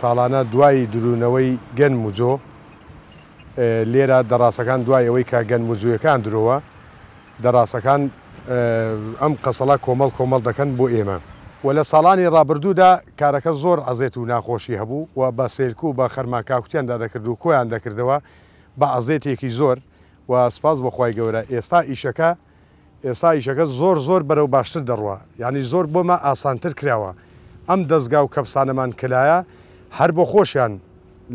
ساڵانە دوای درونەوەی گەنم و جۆ لێرە دەڕاستەکان دوای ئەوەی کە گەنم و جوویەکان درۆوە دەڕاستەکان ئەم قەسەڵە کۆمەڵ دەکەن بۆ ئێمە و لە ساڵانی ڕابردوودا کارەکە زۆر ئەزێت و ناخۆشی هەبوو و بە سێرک و بە خەرماکاکوتیاندا دەکرد و کۆیان دەکردەوە بە ئەزێتێکی زۆر و سپاس بەخوای گەورە ئێستا ئیشەکە زۆر بەرەو باشتر دەڕوە یعنی زۆر بۆمە ئاسانتر کراوە ئەم دەستگا و کەپسانەمان کلایە هەر بۆ خۆشیان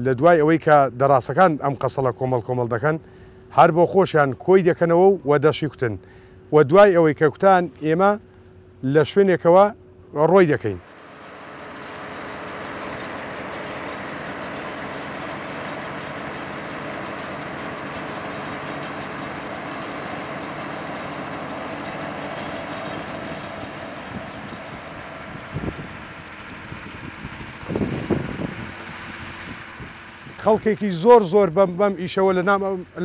لە دوای ئەوەی کە دەڕاستەکان ئەم قەسەڵە کۆمەڵ دەکەن هەر بۆ خۆشیان کۆی دەکەنەوە و دەشی کوتن و دوای ئەوەی کە کوتان ئێمە لە شوێنێکەوە ڕۆی دەکەین. خەڵکێکی زۆر بەم ئیشەوە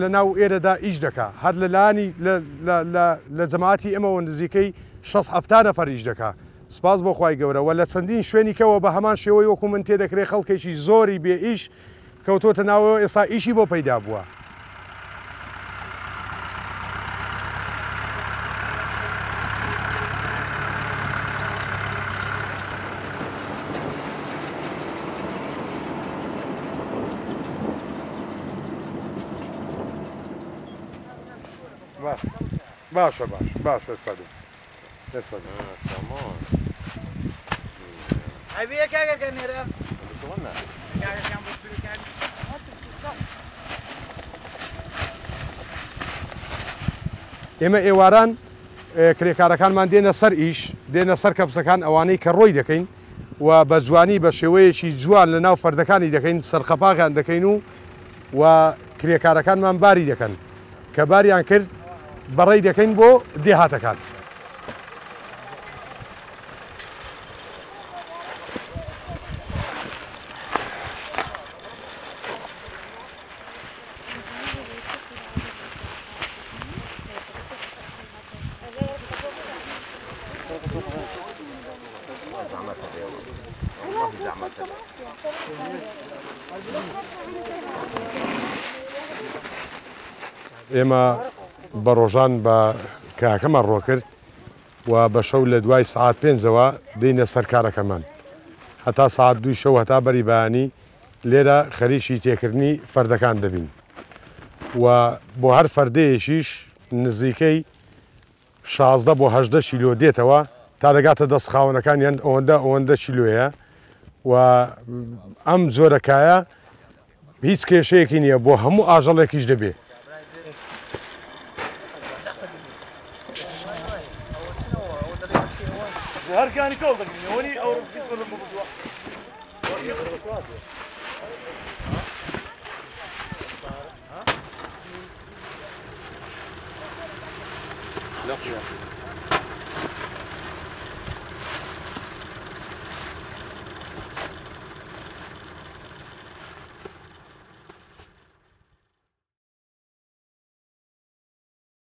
لە ناو ئێرەدا ئیش دەکا هەر لەلانی لە جەماعەتی ئێمەوە نزیکەی 60-70 نەفەر ئیش دەکا سپاس بۆ خوای گەورە و لە چەندین شوێنیکەوە بە هەمان شێوەی وەکو من تێدەکرێت خەڵکێکی زۆری بێ ئیش کەوتۆتە ناوەوە ئێستا ئیشی بۆ پەیدا بووە. باشە ئێستا ئێمە ئێواران کرێکارەکانمان دێنە سەر ئیش دێنە سەر کەپسەکان ئەوانەی کە ڕۆی دەکەین و بە جوانی بە شێوەیەکی جوان لە ناو فەردەکانی دەکەین سەرقەپاغیان دەکەین و کرێکارەکانمان باری دەکەن کە باریان کرد بەڕێی دەکەین بۆ دێهاتەکان. ئێمە بە ڕۆژان بە کاکەمان ڕۆ کرد و بە شەو لە دوای سعات 5ەوە دێنە سەرکارەکەمان هەتا سعات 2 شەو هەتا بەری بەیانی لێرە خەریکی تێکردنی فەردەکان دەبین و بۆ هەر فەردەیەکیش نزیکەی 16 بۆ 18 کیلۆ دێتەوە تا دەگاتە دەستخاونەکان یان ئەوەندە کیلۆیە و ئەم جۆرەکایە هیچ کێشەیەکی نییە بۆ هەموو ئاژەڵێکیش دەبێ. هەرکانی کۆڵ دەبینەوەنی ئەو بووە